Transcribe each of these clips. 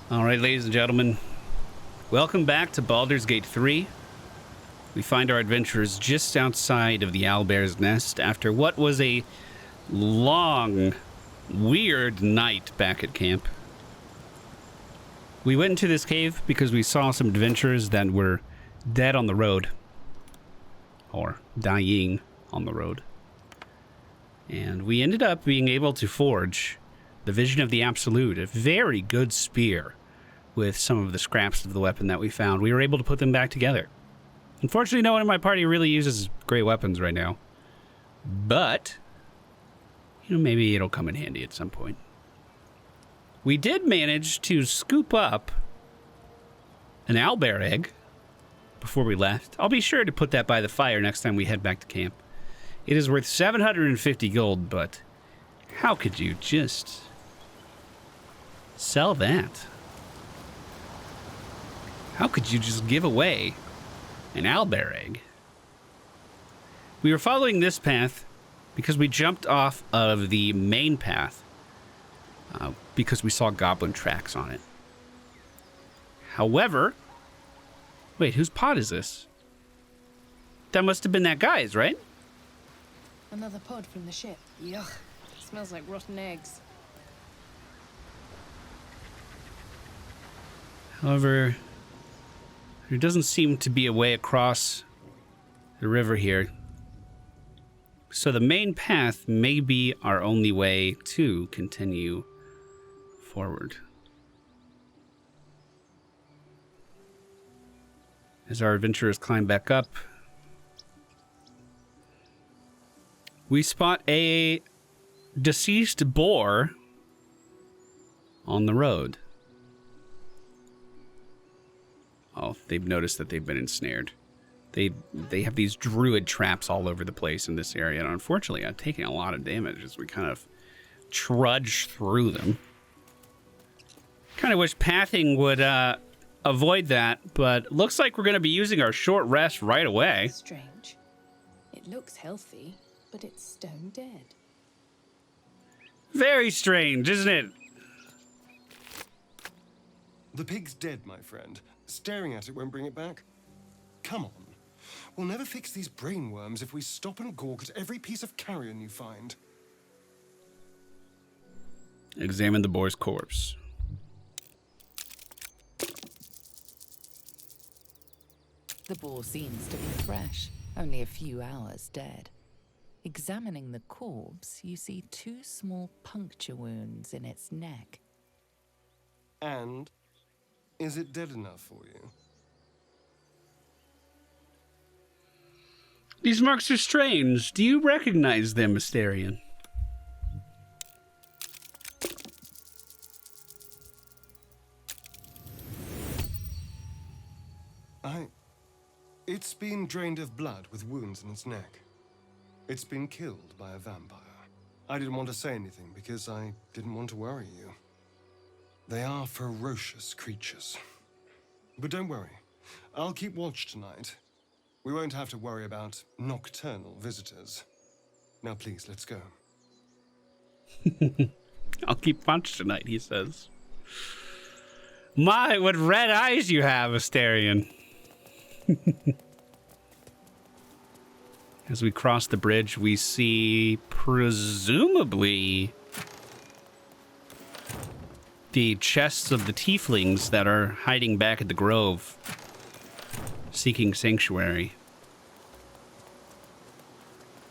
All right, ladies and gentlemen, welcome back to Baldur's Gate 3. We find our adventurers just outside of the owlbear's nest after what was a long, weird night back at camp. We went into this cave because we saw some adventurers that were dead on the road, or dying on the road. And we ended up being able to forge the Vision of the Absolute, a very good spear with some of the scraps of the weapon that we found. We were able to put them back together. Unfortunately, no one in my party really uses great weapons right now. But, you know, maybe it'll come in handy at some point. We did manage to scoop up an owlbear egg before we left. I'll be sure to put that by the fire next time we head back to camp. It is worth 750 gold, but how could you just sell that? How could you just give away an owlbear egg? We were following this path because we jumped off of the main path because we saw goblin tracks on it. However, wait, whose pod is this? That must have been that guy's, right? Another pod from the ship. Yuck. Smells like rotten eggs. However, there doesn't seem to be a way across the river here. So the main path may be our only way to continue forward. As our adventurers climb back up, we spot a deceased boar on the road. Oh, they've noticed that they've been ensnared. They have these druid traps all over the place in this area, and unfortunately, I'm taking a lot of damage as we kind of trudge through them. Kind of wish pathing would avoid that, but looks like we're going to be using our short rest right away. Strange. It looks healthy, but it's stone dead. Very strange, isn't it? The pig's dead, my friend. Staring at it won't bring it back. Come on. We'll never fix these brainworms if we stop and gawk at every piece of carrion you find. Examine the boar's corpse. The boar seems to be fresh, only a few hours dead. Examining the corpse, you see 2 small puncture wounds in its neck. And is it dead enough for you? These marks are strange. Do you recognize them, Astarion? It's been drained of blood with wounds in its neck. It's been killed by a vampire. I didn't want to say anything because I didn't want to worry you. They are ferocious creatures. But don't worry. I'll keep watch tonight. We won't have to worry about nocturnal visitors. Now please, let's go. I'll keep watch tonight, he says. My, what red eyes you have, Astarion. As we cross the bridge, we see, presumably, the chests of the tieflings that are hiding back at the grove, seeking sanctuary.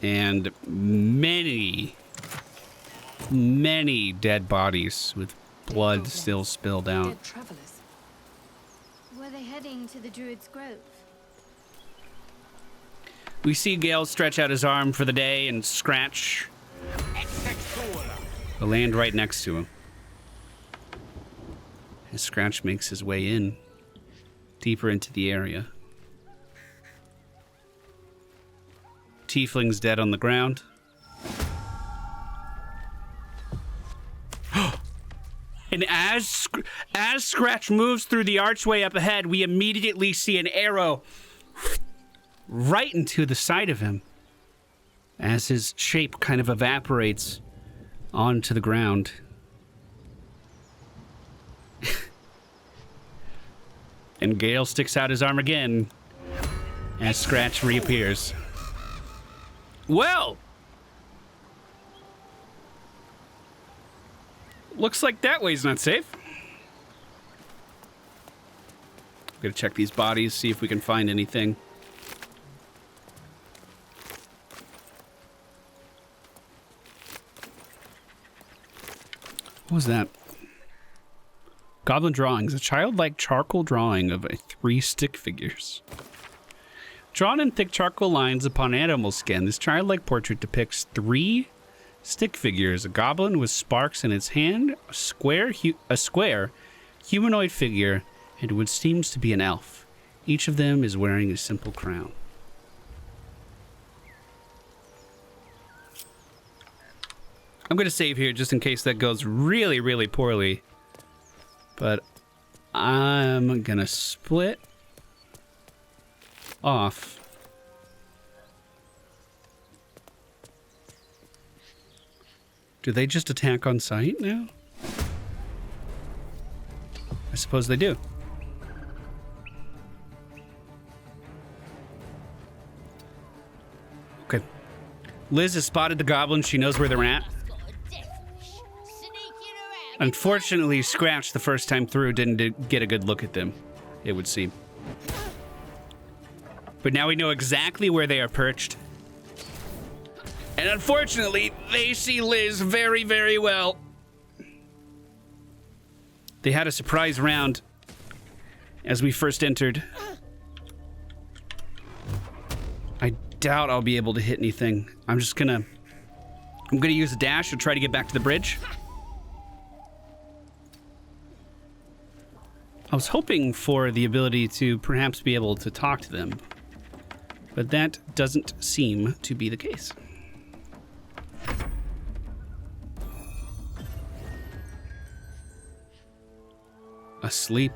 And many dead bodies with blood still spilled out. Dead travelers. Were they heading to the Druid's Grove? We see Gale stretch out his arm for the day and scratch the land right next to him. As Scratch makes his way in, deeper into the area. Tiefling's dead on the ground. And as Scratch moves through the archway up ahead, we immediately see an arrow right into the side of him as his shape kind of evaporates onto the ground. And Gale sticks out his arm again as Scratch reappears. Well! Looks like that way's not safe. I'm gonna check these bodies, see if we can find anything. What was that? Goblin drawings, a childlike charcoal drawing of 3 stick figures. Drawn in thick charcoal lines upon animal skin, this childlike portrait depicts 3 stick figures: a goblin with sparks in its hand, a square humanoid figure, and what seems to be an elf. Each of them is wearing a simple crown. I'm going to save here just in case that goes really, really poorly. But I'm going to split off. Do they just attack on sight now? I suppose they do. Okay. Liz has spotted the goblins. She knows where they're at. Unfortunately, Scratch, the first time through, didn't get a good look at them, it would seem. But now we know exactly where they are perched. And unfortunately, they see Liz very, very well. They had a surprise round as we first entered. I doubt I'll be able to hit anything. I'm gonna use a dash to try to get back to the bridge. I was hoping for the ability to perhaps be able to talk to them, but that doesn't seem to be the case. Asleep.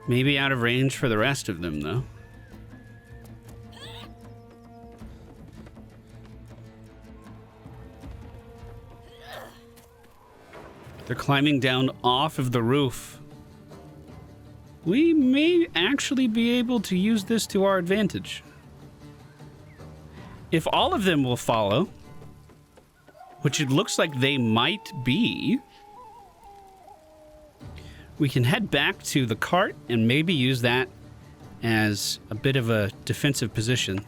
Maybe out of range for the rest of them, though. They're climbing down off of the roof. We may actually be able to use this to our advantage. If all of them will follow, which it looks like they might be, we can head back to the cart and maybe use that as a bit of a defensive position.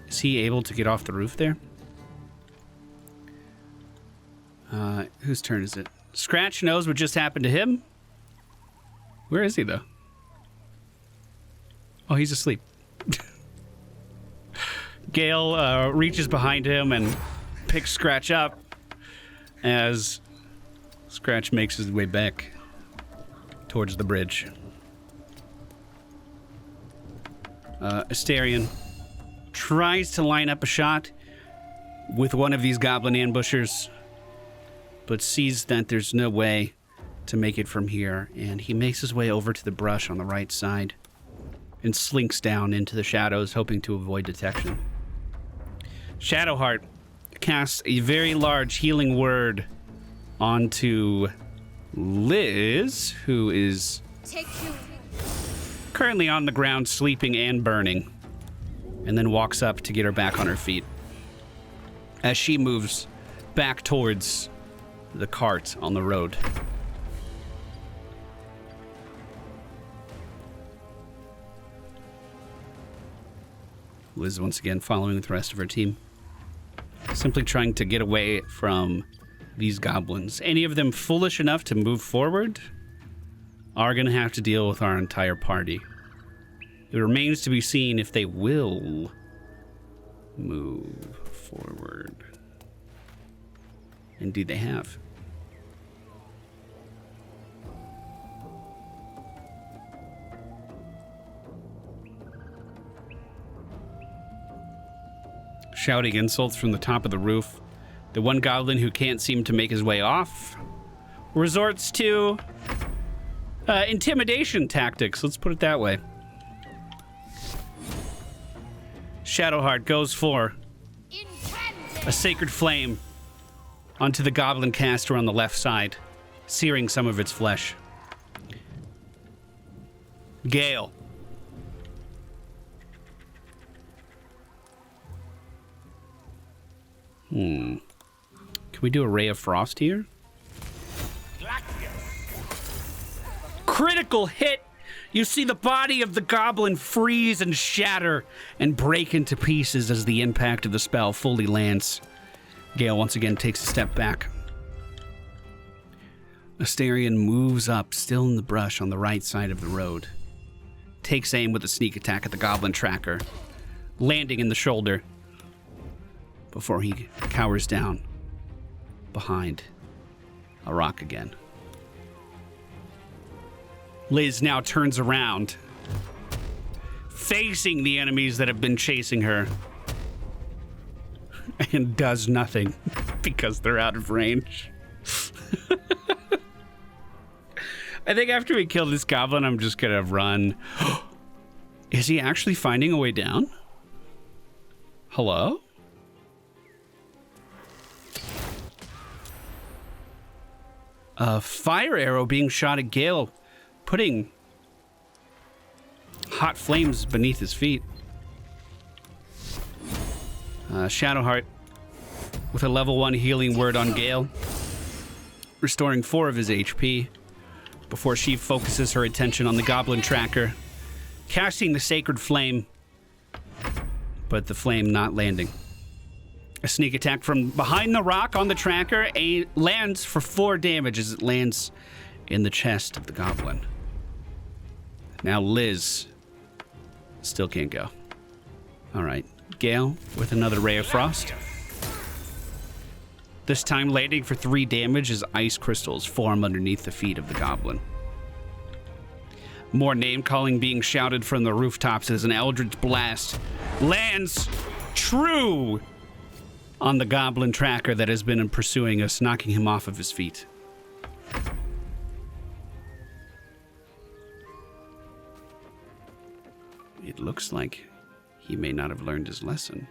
Is he able to get off the roof there? Whose turn is it? Scratch knows what just happened to him. Where is he, though? Oh, he's asleep. Gale reaches behind him and picks Scratch up as Scratch makes his way back towards the bridge. Astarion tries to line up a shot with one of these goblin ambushers, but sees that there's no way to make it from here, and he makes his way over to the brush on the right side and slinks down into the shadows, hoping to avoid detection. Shadowheart casts a very large healing word onto Liz, who is currently on the ground sleeping and burning, and then walks up to get her back on her feet as she moves back towards the cart on the road. Liz once again following with the rest of her team, simply trying to get away from these goblins. Any of them foolish enough to move forward are going to have to deal with our entire party. It remains to be seen if they will move forward. Indeed they have. Shouting insults from the top of the roof, the one goblin who can't seem to make his way off resorts to intimidation tactics, let's put it that way. Shadowheart goes for a sacred flame onto the goblin caster on the left side, searing some of its flesh. Gale. Can we do a Ray of Frost here? Critical hit! You see the body of the goblin freeze and shatter and break into pieces as the impact of the spell fully lands. Gale once again takes a step back. Astarion moves up, still in the brush on the right side of the road. Takes aim with a sneak attack at the goblin tracker, landing in the shoulder before he cowers down behind a rock again. Liz now turns around, facing the enemies that have been chasing her, and does nothing because they're out of range. I think after we kill this goblin, I'm just gonna run. Is he actually finding a way down? Hello? A fire arrow being shot at Gale, putting hot flames beneath his feet. Shadowheart with a level 1 healing word on Gale, restoring 4 of his HP before she focuses her attention on the goblin tracker, casting the sacred flame, but the flame not landing. A sneak attack from behind the rock on the tracker lands for 4 damage as it lands in the chest of the goblin. Now Liz still can't go. All right, Gale with another Ray of Frost. This time landing for 3 damage as ice crystals form underneath the feet of the goblin. More name-calling being shouted from the rooftops as an eldritch blast lands true on the goblin tracker that has been pursuing us, knocking him off of his feet. It looks like he may not have learned his lesson.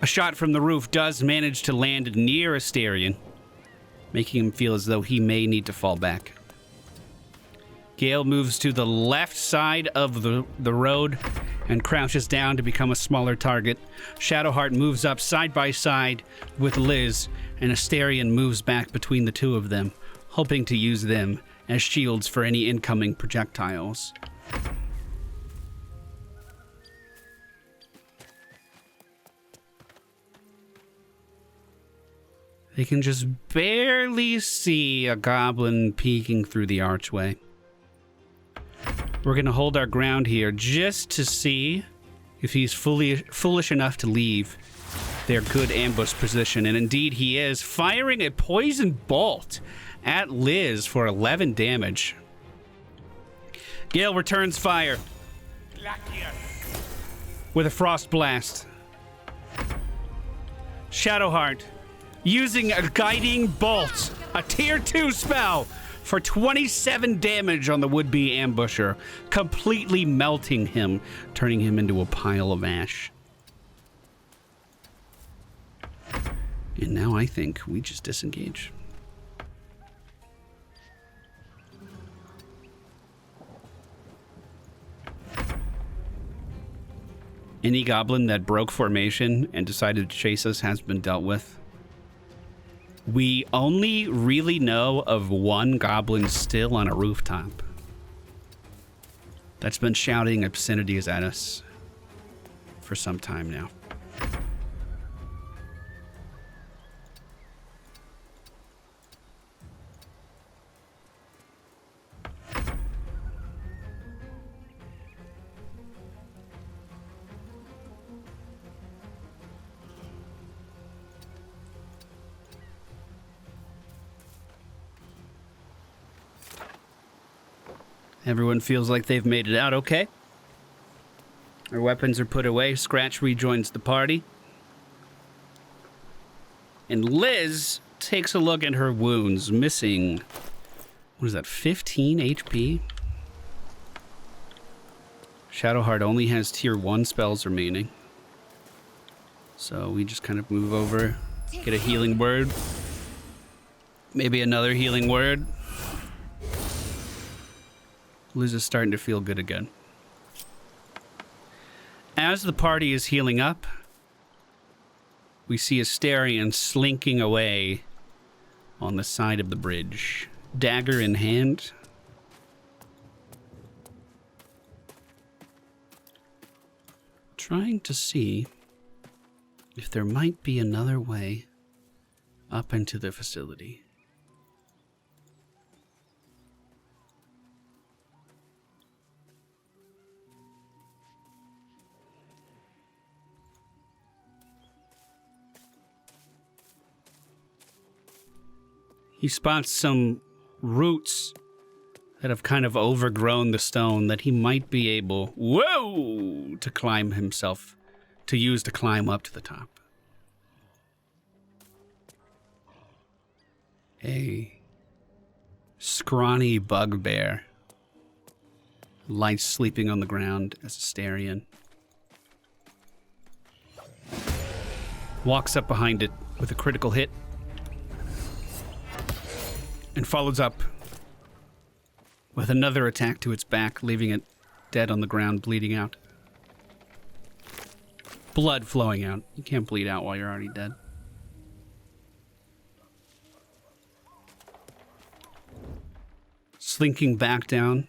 A shot from the roof does manage to land near Astarion, making him feel as though he may need to fall back. Gale moves to the left side of the road and crouches down to become a smaller target. Shadowheart moves up side by side with Liz, and Astarion moves back between the two of them, hoping to use them as shields for any incoming projectiles. They can just barely see a goblin peeking through the archway. We're going to hold our ground here just to see if he's foolish enough to leave their good ambush position. And indeed he is, firing a poison bolt at Liz for 11 damage. Gale returns fire with a frost blast. Shadowheart using a guiding bolt, a tier 2 spell, for 27 damage on the would-be ambusher, completely melting him, turning him into a pile of ash. And now I think we just disengage. Any goblin that broke formation and decided to chase us has been dealt with. We only really know of one goblin still on a rooftop that's been shouting obscenities at us for some time now. Everyone feels like they've made it out okay. Our weapons are put away. Scratch rejoins the party. And Liz takes a look at her wounds, missing, what is that, 15 HP? Shadowheart only has tier 1 spells remaining. So we just kind of move over, get a healing word. Maybe another healing word. Liz is starting to feel good again. As the party is healing up, we see Astarion slinking away on the side of the bridge, dagger in hand. Trying to see if there might be another way up into the facility. He spots some roots that have kind of overgrown the stone that he might be able, to climb himself, to use to climb up to the top. A scrawny bugbear lies sleeping on the ground as Astarion walks up behind it with a critical hit and follows up with another attack to its back, leaving it dead on the ground, bleeding out. Blood flowing out. You can't bleed out while you're already dead. Slinking back down.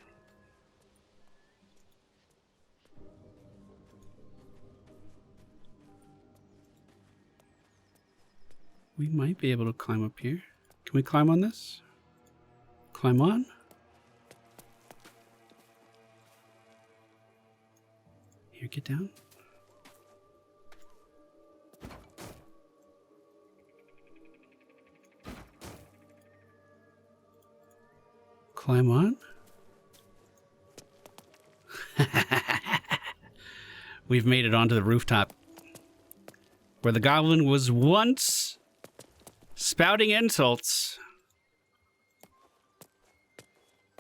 We might be able to climb up here. Can we climb on this? Climb on? Here, get down. Climb on? We've made it onto the rooftop, where the goblin was once spouting insults.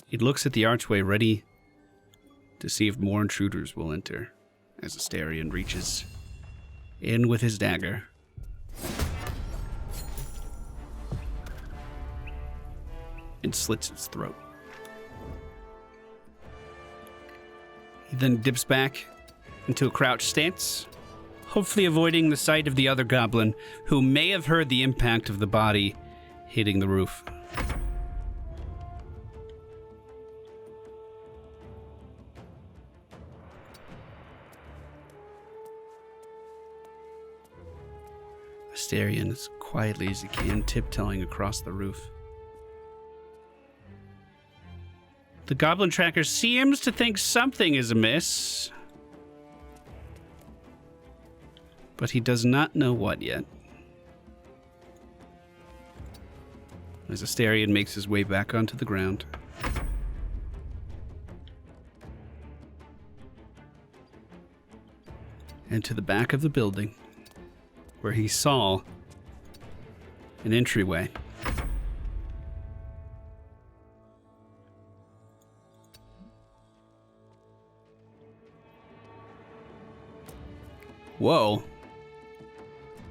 He looks at the archway, ready to see if more intruders will enter, as Astarion reaches in with his dagger. And slits its throat. He then dips back into a crouch stance, hopefully avoiding the sight of the other goblin, who may have heard the impact of the body hitting the roof. Astarion, as quietly as he can, tiptoeing across the roof. The goblin tracker seems to think something is amiss, but he does not know what yet. As Astarion makes his way back onto the ground. And to the back of the building, where he saw an entryway. Whoa.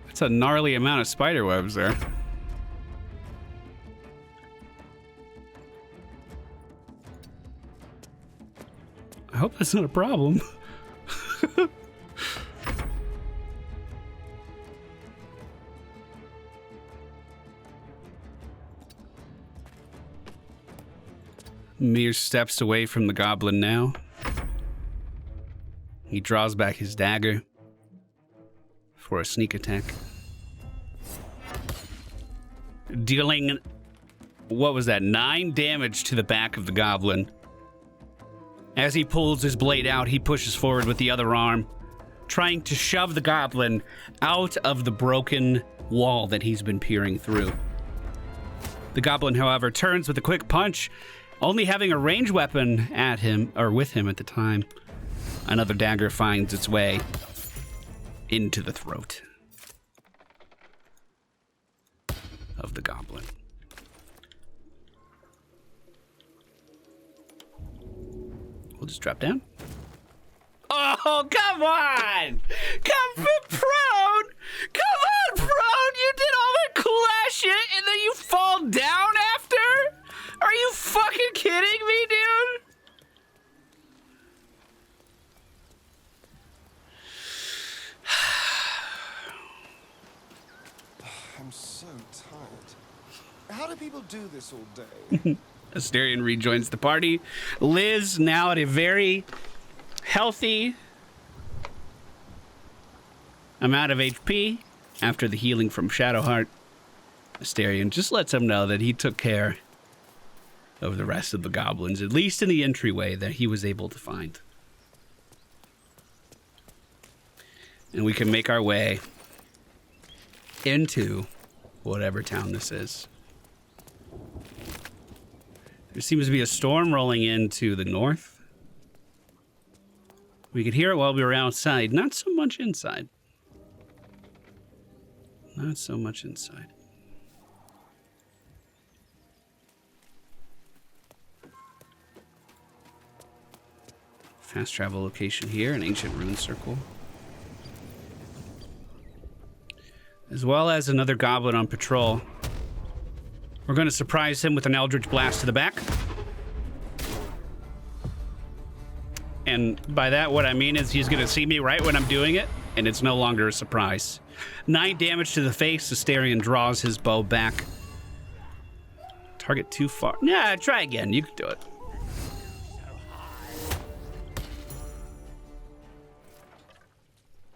That's a gnarly amount of spider webs there. I hope that's not a problem. Mere steps away from the goblin now. He draws back his dagger for a sneak attack. Dealing, what was that, 9 damage to the back of the goblin. As he pulls his blade out, he pushes forward with the other arm, trying to shove the goblin out of the broken wall that he's been peering through. The goblin, however, turns with a quick punch, only having a ranged weapon at him, or with him at the time. Another dagger finds its way into the throat of the goblin. We'll just drop down. Oh, come on! Come prone! Come on, prone! You did all that cool ass shit and then you fall down I'm so tired. How do people do this all day? Astarion rejoins the party. Liz now at a very healthy amount of HP after the healing from Shadowheart. Astarion just lets him know that he took care of the rest of the goblins, at least in the entryway that he was able to find. And we can make our way into whatever town this is. There seems to be a storm rolling into the north. We could hear it while we were outside, not so much inside. Not so much inside. Fast travel location here, an ancient rune circle. As well as another goblin on patrol. We're going to surprise him with an Eldritch Blast to the back. And by that, what I mean is he's going to see me right when I'm doing it, and it's no longer a surprise. 9 damage to the face. Astarion draws his bow back. Target too far. Nah, try again. You can do it.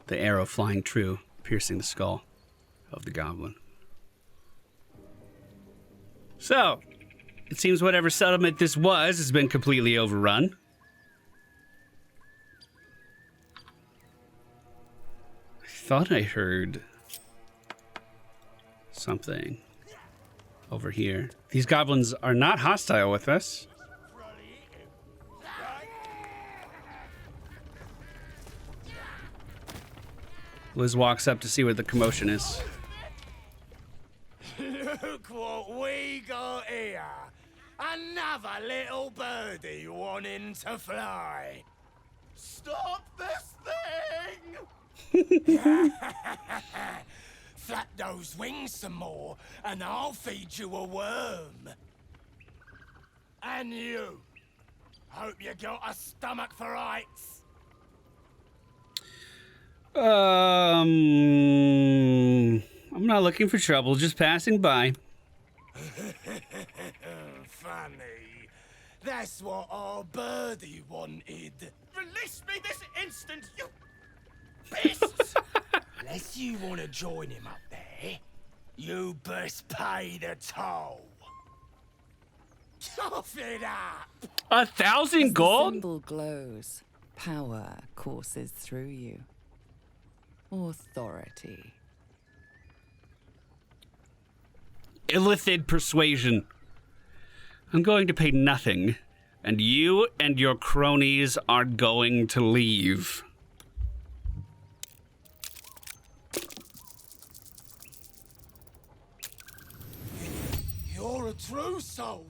The arrow flying true, piercing the skull of the goblin. So, it seems whatever settlement this was has been completely overrun. I thought I heard something over here. These goblins are not hostile with us. Liz walks up to see what the commotion is. Look what we got here. Another little birdie wanting to fly. Stop this thing! Flap those wings some more, and I'll feed you a worm. And you. Hope you got a stomach for heights. I'm not looking for trouble, just passing by. Funny. That's what our birdie wanted. Release me this instant, you beasts! Unless you want to join him up there, you best pay the toll. Cough it up! 1,000 As gold? the symbol glows, power courses through you. Authority. Illithid persuasion. I'm going to pay nothing, and you and your cronies are going to leave. You're a true soul.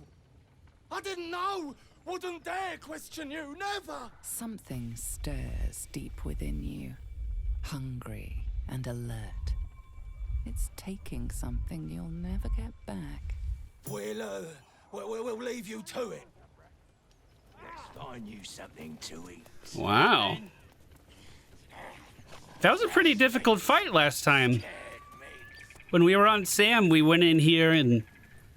I didn't know. Wouldn't dare question you, never. Something stirs deep within you, hungry and alert. It's taking something you'll never get back. We'll leave you to it. Let's find you something to eat. Wow. That was a pretty difficult fight last time. When we were on Sam, we went in here and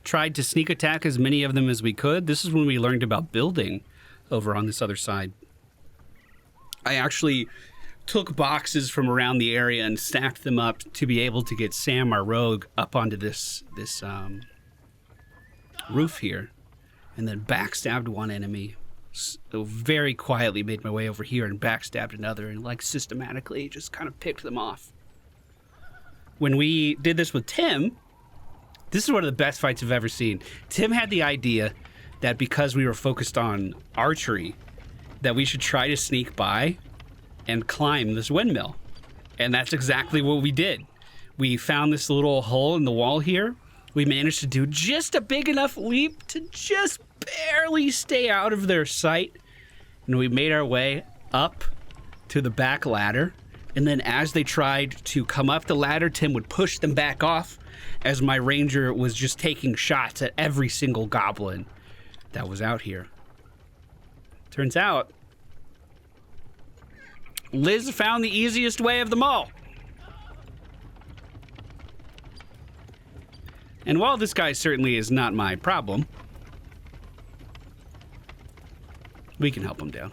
tried to sneak attack as many of them as we could. This is when we learned about building over on this other side. I actually took boxes from around the area and stacked them up to be able to get Sam, our rogue, up onto this roof here, and then backstabbed one enemy. So very quietly made my way over here and backstabbed another, and like systematically just kind of picked them off. When we did this with Tim, this is one of the best fights I've ever seen. Tim had the idea that because we were focused on archery, that we should try to sneak by and climb this windmill. And that's exactly what we did. We found this little hole in the wall here. We managed to do just a big enough leap to just barely stay out of their sight. And we made our way up to the back ladder. And then as they tried to come up the ladder, Tim would push them back off as my ranger was just taking shots at every single goblin that was out here. Turns out, Liz found the easiest way of them all. And while this guy certainly is not my problem, we can help him down.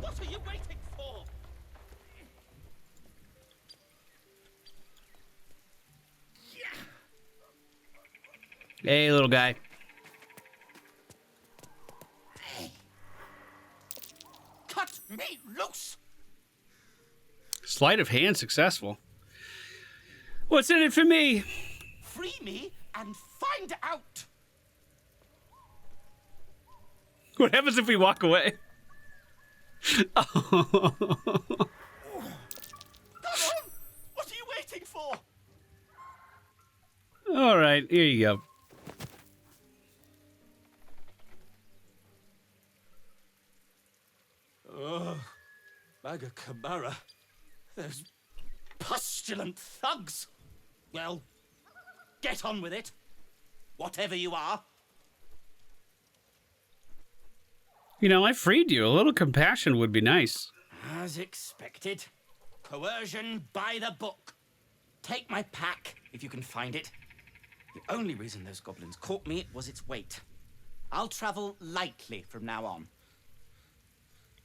What are you waiting for? Hey, little guy. Cut me loose! Sleight of hand successful. What's in it for me? Free me and find out! What happens if we walk away? Come on! What are you waiting for? All right, here you go. Maga Kamara. Those pustulant thugs. Well, get on with it. Whatever you are. You know, I freed you. A little compassion would be nice. As expected. Coercion by the book. Take my pack, if you can find it. The only reason those goblins caught me was its weight. I'll travel lightly from now on.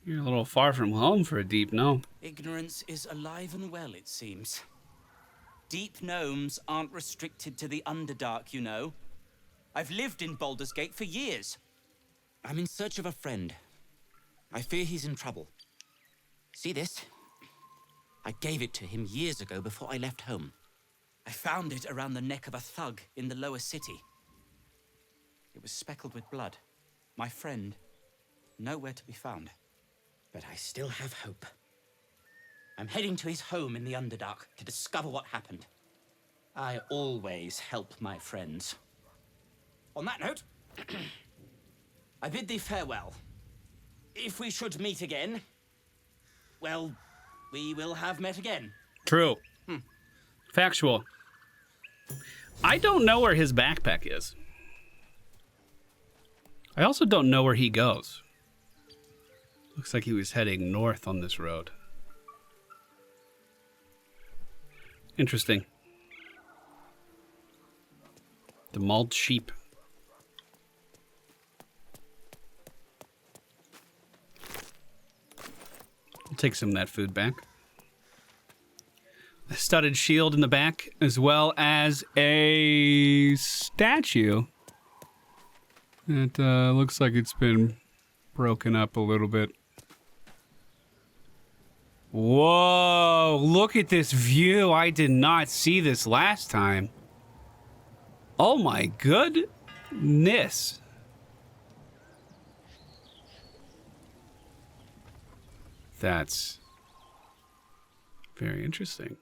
You're a little far from home for a deep gnome. Ignorance is alive and well, it seems. Deep gnomes aren't restricted to the Underdark, you know. I've lived in Baldur's Gate for years. I'm in search of a friend. I fear he's in trouble. See this? I gave it to him years ago before I left home. I found it around the neck of a thug in the lower city. It was speckled with blood. My friend, nowhere to be found. But I still have hope. I'm heading to his home in the Underdark to discover what happened. I always help my friends. On that note, I bid thee farewell. If we should meet again, well, we will have met again. True. Factual. I don't know where his backpack is. I also don't know where he goes. Looks like he was heading north on this road. Interesting. The mauled sheep. I'll take some of that food back. A studded shield in the back, as well as a statue. It looks like it's been broken up a little bit. Whoa, look at this view. I did not see this last time. Oh my goodness. That's very interesting.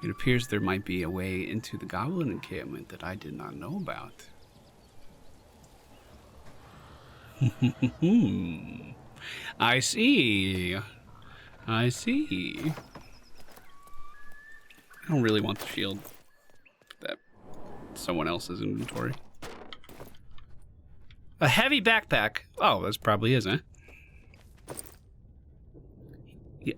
It appears there might be a way into the goblin encampment that I did not know about. I see. I see. I don't really want the shield. That someone else's inventory. A heavy backpack. Oh, this probably is, huh? Yeah.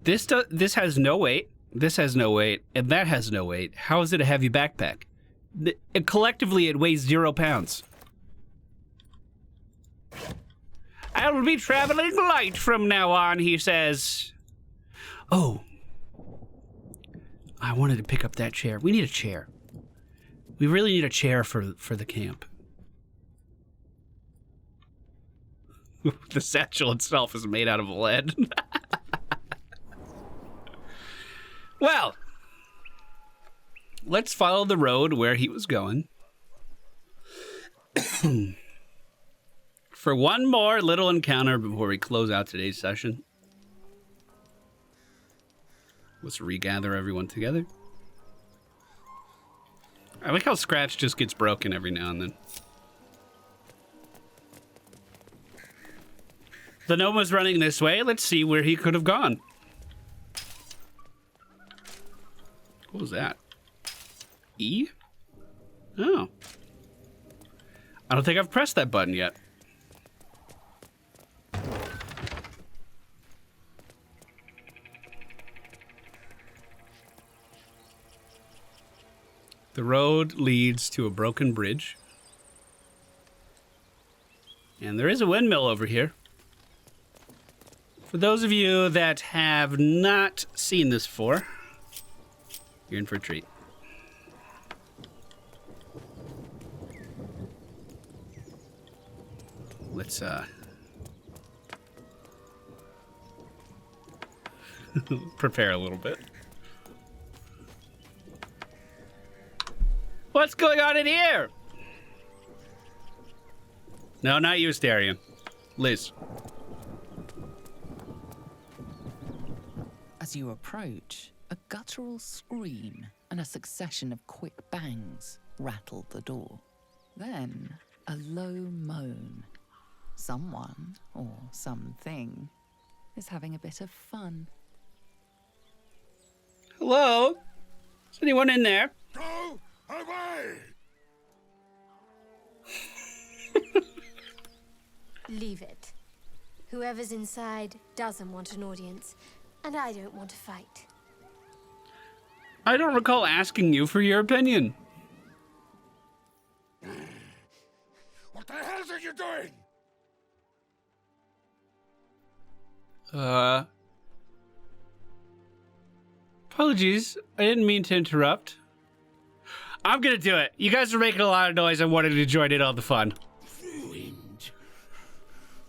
This has no weight. This has no weight, and that has no weight. How is it a heavy backpack? Collectively, it weighs 0 pounds. I will be traveling light from now on, he says. Oh. I wanted to pick up that chair. We need a chair. We really need a chair for the camp. The satchel itself is made out of lead. Well, let's follow the road where he was going. For one more little encounter before we close out today's session. Let's regather everyone together. I like how Scratch just gets broken every now and then. The gnome was running this way. Let's see where he could have gone. What was that? E? Oh. I don't think I've pressed that button yet. The road leads to a broken bridge. And there is a windmill over here. For those of you that have not seen this before, you're in for a treat. Let's prepare a little bit. What's going on in here? No, not you, Starian. Liz. As you approach, a guttural scream and a succession of quick bangs rattled the door. Then, a low moan. Someone, or something, is having a bit of fun. Hello? Is anyone in there? Go away! Leave it. Whoever's inside doesn't want an audience, and I don't want to fight. I don't recall asking you for your opinion. What the hell are you doing? Apologies. I didn't mean to interrupt. I'm gonna do it. You guys are making a lot of noise. I wanted to join in on the fun. Ruined.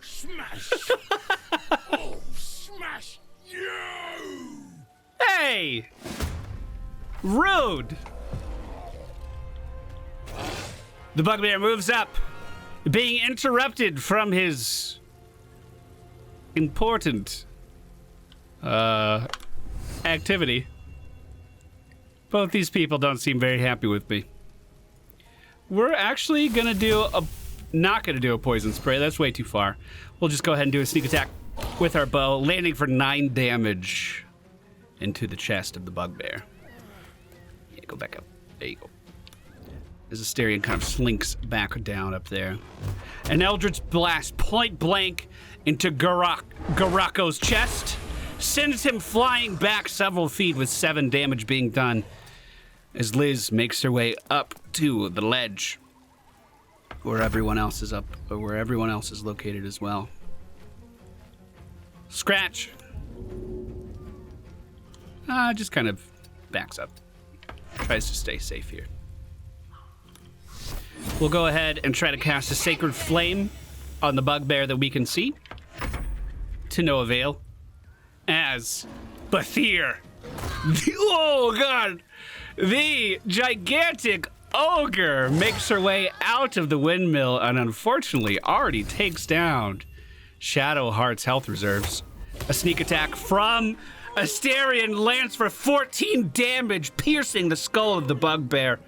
Smash. Oh, smash you! Hey! Rude! The bugbear moves up, being interrupted from his important activity. Both these people don't seem very happy with me. We're actually gonna do a... not gonna do a poison spray. That's way too far. We'll just go ahead and do a sneak attack with our bow, landing for 9 damage into the chest of the bugbear. Yeah, go back up. There you go. As Asterion kind of slinks back down up there. An Eldritch Blast point blank into Garako's chest sends him flying back several feet with 7 damage being done as Liz makes her way up to the ledge where everyone else is up, or where everyone else is located as well. Scratch. Just kind of backs up. Tries to stay safe here. We'll go ahead and try to cast a Sacred Flame on the bugbear that we can see. To no avail. As Bathir, oh god, the gigantic ogre makes her way out of the windmill and unfortunately already takes down Shadowheart's health reserves. A sneak attack from Asterion lands for 14 damage, piercing the skull of the bugbear.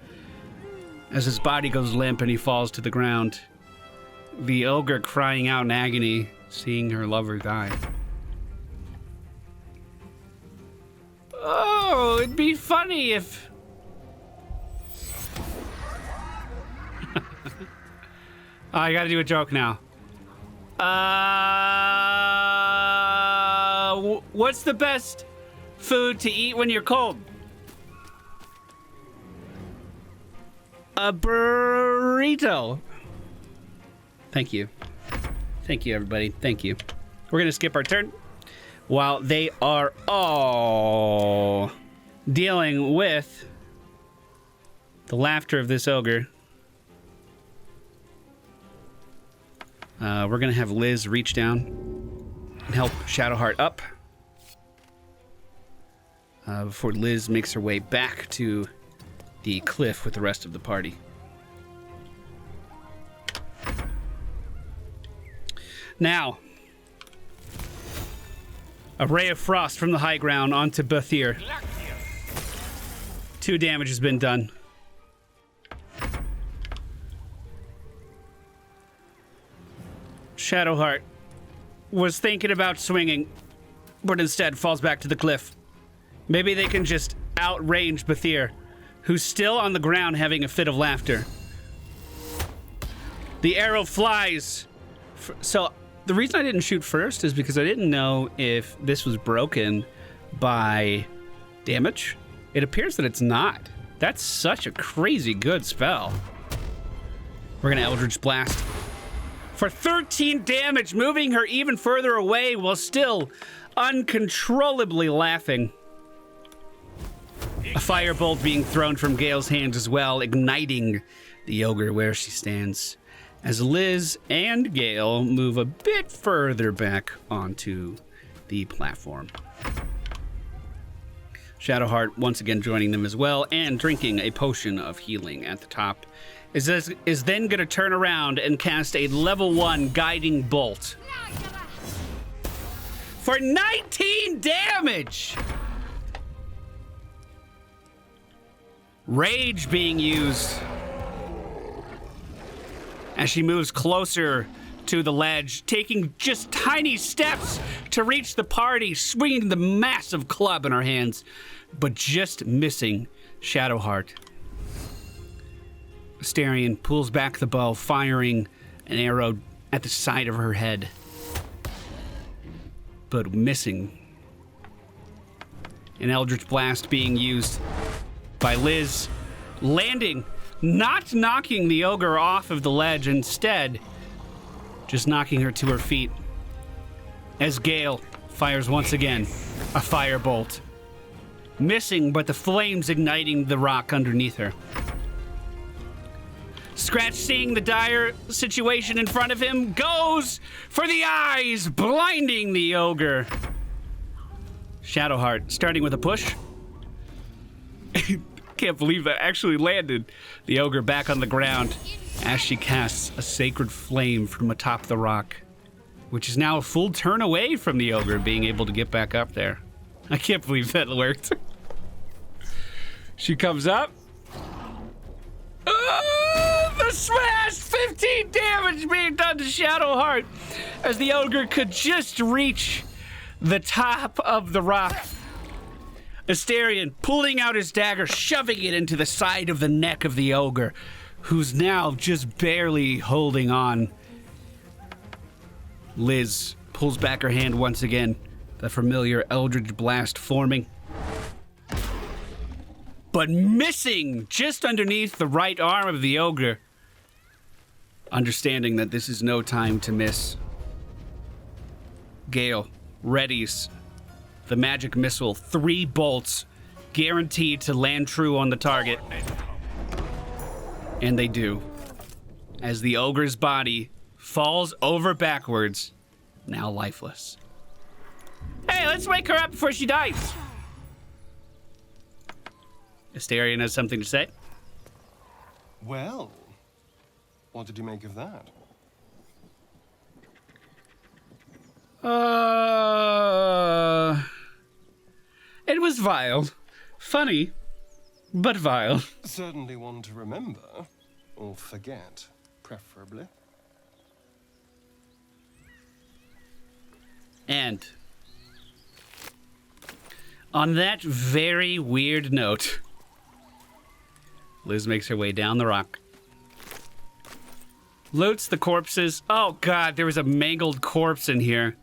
As his body goes limp and he falls to the ground, the ogre crying out in agony, seeing her lover die. Oh, it'd be funny if... I gotta do a joke now. What's the best food to eat when you're cold? A burrito. Thank you. Thank you, everybody. Thank you. We're gonna skip our turn while they are all dealing with the laughter of this ogre. We're gonna have Liz reach down and help Shadowheart up before Liz makes her way back to the cliff with the rest of the party. Now, a ray of frost from the high ground onto Bathir. 2 damage has been done. Shadowheart was thinking about swinging, but instead falls back to the cliff. Maybe they can just outrange Bathir, who's still on the ground having a fit of laughter. The arrow flies. So the reason I didn't shoot first is because I didn't know if this was broken by damage. It appears that it's not. That's such a crazy good spell. We're gonna Eldritch Blast for 13 damage, moving her even further away while still uncontrollably laughing. A firebolt being thrown from Gale's hands as well, igniting the ogre where she stands, as Liz and Gale move a bit further back onto the platform. Shadowheart once again joining them as well and drinking a potion of healing at the top. Is then going to turn around and cast a level 1 guiding bolt for 19 damage. Rage being used as she moves closer to the ledge, taking just tiny steps to reach the party, swinging the massive club in her hands, but just missing Shadowheart. Astarion pulls back the bow, firing an arrow at the side of her head, but missing. An Eldritch Blast being used by Liz, landing, not knocking the ogre off of the ledge, instead just knocking her to her feet, as Gale fires once again a firebolt, missing, but the flames igniting the rock underneath her. Scratch, seeing the dire situation in front of him, goes for the eyes, blinding the ogre. Shadowheart starting with a push. Can't believe that actually landed. The ogre back on the ground as she casts a sacred flame from atop the rock, which is now a full turn away from the ogre being able to get back up there. I can't believe that worked. She comes up. The smash! 15 damage being done to Shadowheart as the ogre could just reach the top of the rock. Astarion pulling out his dagger, shoving it into the side of the neck of the ogre, who's now just barely holding on. Liz pulls back her hand once again, the familiar Eldritch Blast forming, but missing just underneath the right arm of the ogre. Understanding that this is no time to miss, Gale readies the magic missile, 3 bolts, guaranteed to land true on the target. And they do, as the ogre's body falls over backwards, now lifeless. Hey, let's wake her up before she dies. Astarion has something to say. Well, what did you make of that? It was vile. Funny, but vile. Certainly one to remember, or forget, preferably. And on that very weird note, Liz makes her way down the rock, loots the corpses. Oh god, there was a mangled corpse in here.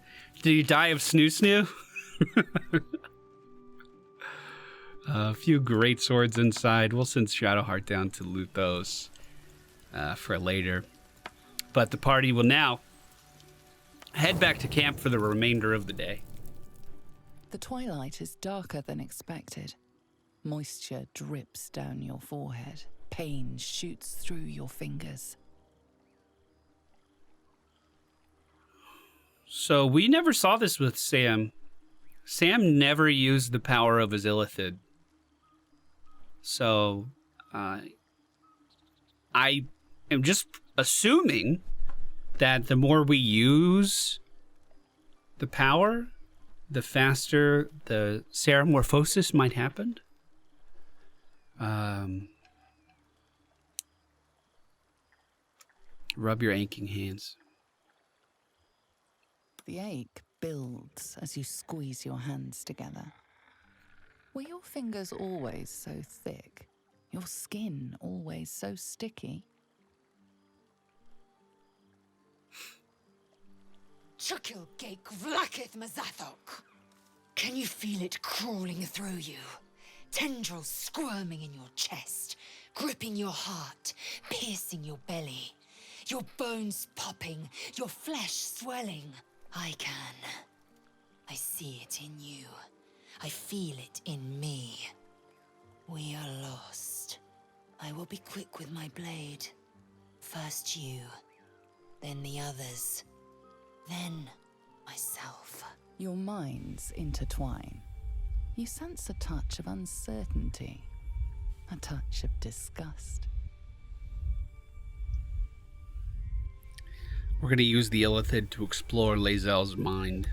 Did he die of snoo? A few great swords inside. We'll send Shadowheart down to loot those for later. But the party will now head back to camp for the remainder of the day. The twilight is darker than expected. Moisture drips down your forehead. Pain shoots through your fingers. So we never saw this with Sam. Sam never used the power of his Illithid. So I am just assuming that the more we use the power, the faster the Ceramorphosis might happen. Rub your aching hands. The ache builds as you squeeze your hands together. Were your fingers always so thick? Your skin always so sticky? Chukil Gake Vlakith Mazathok. Can you feel it crawling through you? Tendrils squirming in your chest, gripping your heart, piercing your belly. Your bones popping, your flesh swelling. I can. I see it in you. I feel it in me. We are lost. I will be quick with my blade. First you, then the others, then myself. Your minds intertwine. You sense a touch of uncertainty, a touch of disgust. We're going to use the Illithid to explore Lae'zel's mind.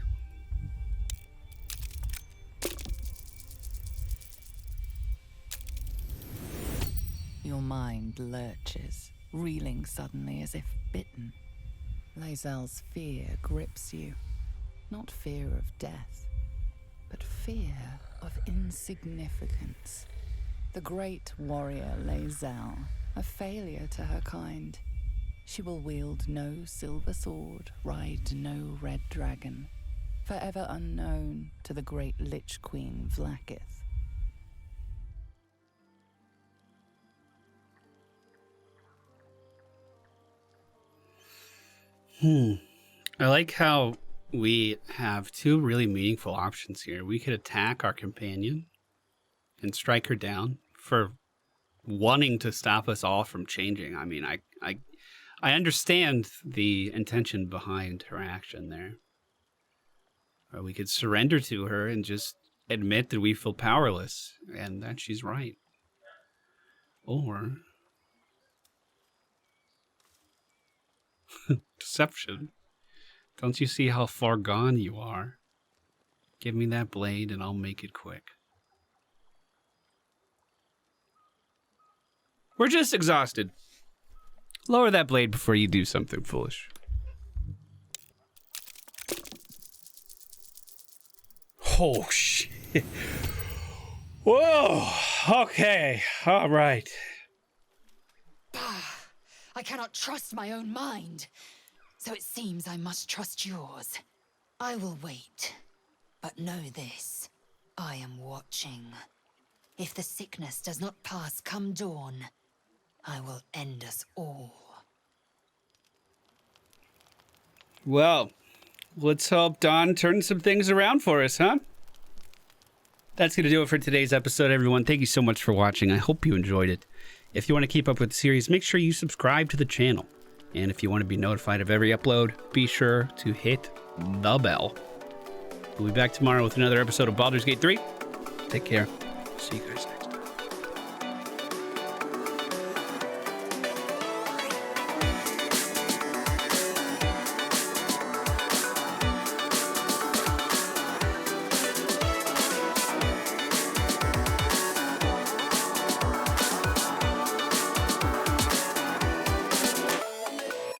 Your mind lurches, reeling suddenly as if bitten. Lae'zel's fear grips you. Not fear of death, but fear of insignificance. The great warrior Lae'zel, a failure to her kind. She will wield no silver sword, ride no red dragon, forever unknown to the great Lich Queen Vlakith. I like how we have two really meaningful options here. We could attack our companion and strike her down for wanting to stop us all from changing. I mean, I understand the intention behind her action there. Or we could surrender to her and just admit that we feel powerless and that she's right. Or deception. Don't you see how far gone you are? Give me that blade and I'll make it quick. We're just exhausted. Lower that blade before you do something foolish. Oh, shit. Whoa. Okay. All right. I cannot trust my own mind, so it seems I must trust yours. I will wait, but know this, I am watching. If the sickness does not pass come dawn, I will end us all. Well, let's hope Dawn turns some things around for us, huh? That's going to do it for today's episode, everyone. Thank you so much for watching. I hope you enjoyed it. If you want to keep up with the series, make sure you subscribe to the channel. And if you want to be notified of every upload, be sure to hit the bell. We'll be back tomorrow with another episode of Baldur's Gate 3. Take care. See you guys next time.